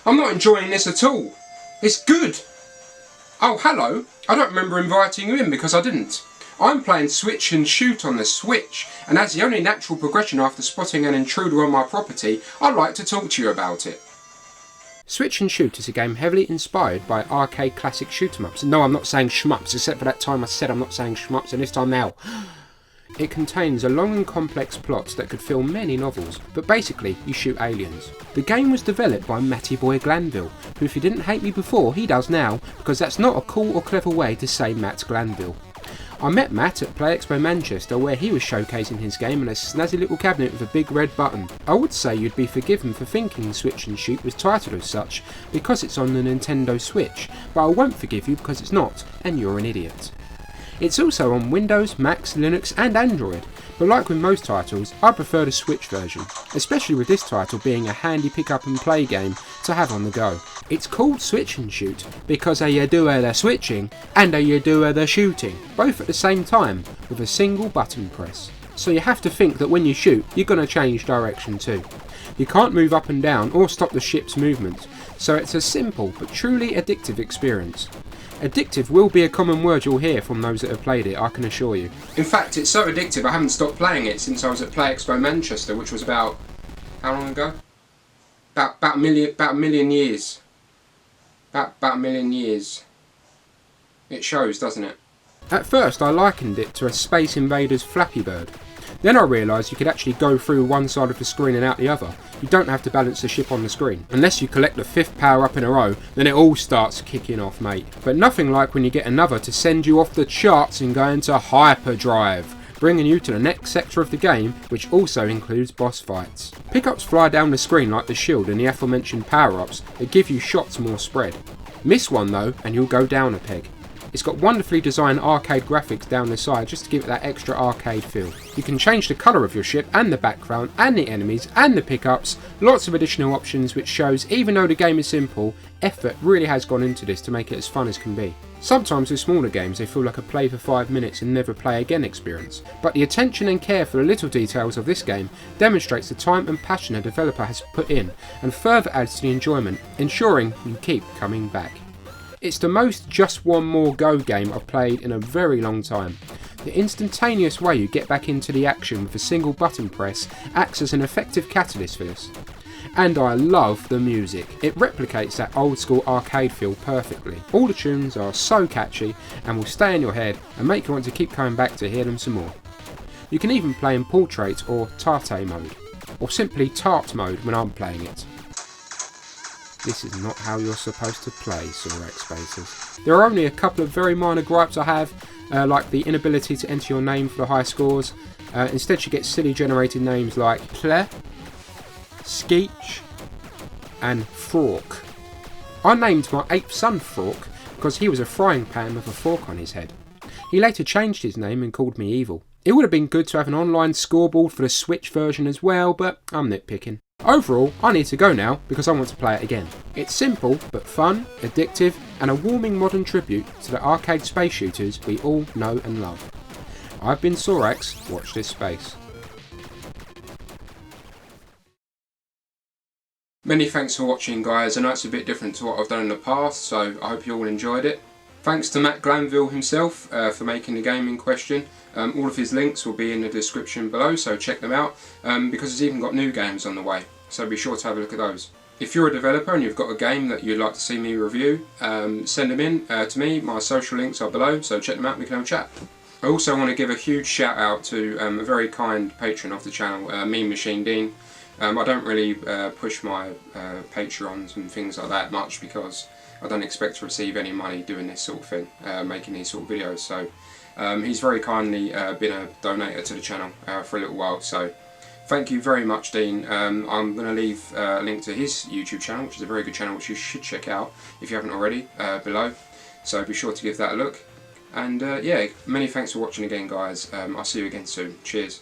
I'm not enjoying this at all. It's good. Oh, hello. I don't remember inviting you in because I didn't. I'm playing Switch and Shoot on the Switch, and as the only natural progression after spotting an intruder on my property, I'd like to talk to you about it. Switch and Shoot is a game heavily inspired by arcade classic shoot-em-ups. No, I'm not saying shmups, except for that time I said I'm not saying shmups, and this time now. It contains a long and complex plot that could fill many novels, but basically you shoot aliens. The game was developed by Matty Glanville, who if you didn't hate me before, he does now, because that's not a cool or clever way to say Matt Glanville. I met Matt at Play Expo Manchester where he was showcasing his game in a snazzy little cabinet with a big red button. I would say you'd be forgiven for thinking Switch and Shoot was titled as such because it's on the Nintendo Switch, but I won't forgive you because it's not, and you're an idiot. It's also on Windows, Macs, Linux and Android, but like with most titles, I prefer the Switch version, especially with this title being a handy pick up and play game to have on the go. It's called Switch and Shoot because you do the switching and you do the shooting, both at the same time with a single button press. So you have to think that when you shoot, you're going to change direction too. You can't move up and down or stop the ship's movement, so it's a simple but truly addictive experience. Addictive will be a common word you'll hear from those that have played it, I can assure you. In fact, it's so addictive I haven't stopped playing it since I was at Play Expo Manchester, which was about... how long ago? About a million years. About a million years. It shows, doesn't it? At first I likened it to a Space Invaders Flappy Bird. Then I realised you could actually go through one side of the screen and out the other. You don't have to balance the ship on the screen. Unless you collect the 5th power up in a row, then it all starts kicking off, mate. But nothing like when you get another to send you off the charts and go into hyperdrive, bringing you to the next sector of the game, which also includes boss fights. Pickups fly down the screen like the shield and the aforementioned power-ups that give you shots more spread. Miss one though, and you'll go down a peg. It's got wonderfully designed arcade graphics down the side just to give it that extra arcade feel. You can change the colour of your ship and the background and the enemies and the pickups, lots of additional options which shows even though the game is simple, effort really has gone into this to make it as fun as can be. Sometimes with smaller games they feel like a play for 5 minutes and never play again experience, but the attention and care for the little details of this game demonstrates the time and passion a developer has put in and further adds to the enjoyment, ensuring you keep coming back. It's the most just one more go game I've played in a very long time. The instantaneous way you get back into the action with a single button press acts as an effective catalyst for this. And I love the music. It replicates that old school arcade feel perfectly. All the tunes are so catchy and will stay in your head and make you want to keep coming back to hear them some more. You can even play in portrait or tarte mode, or simply tart mode when I'm playing it. This is not how you're supposed to play, Sorax spacers. There are only a couple of very minor gripes I have, like the inability to enter your name for the high scores. Instead you get silly generated names like Ple, Skeech and Fork. I named my 8th son Fork because he was a frying pan with a fork on his head. He later changed his name and called me evil. It would have been good to have an online scoreboard for the Switch version as well, but I'm nitpicking. Overall, I need to go now because I want to play it again. It's simple but fun, addictive and a warming modern tribute to the arcade space shooters we all know and love. I've been Sorax, watch this space. Many thanks for watching guys. I know it's a bit different to what I've done in the past, so I hope you all enjoyed it. Thanks to Matt Glanville himself for making the game in question. All of his links will be in the description below, so check them out because he's even got new games on the way, so be sure to have a look at those. If you're a developer and you've got a game that you'd like to see me review, send them in to me. My social links are below, so check them out and we can have a chat. I also want to give a huge shout out to a very kind patron of the channel, Mean Machine Dean. I don't really push my Patreons and things like that much because I don't expect to receive any money doing this sort of thing, making these sort of videos. So he's very kindly been a donator to the channel for a little while. So thank you very much, Dean. I'm going to leave a link to his YouTube channel, which is a very good channel, which you should check out if you haven't already, below. So be sure to give that a look. And yeah, many thanks for watching again, guys. I'll see you again soon. Cheers.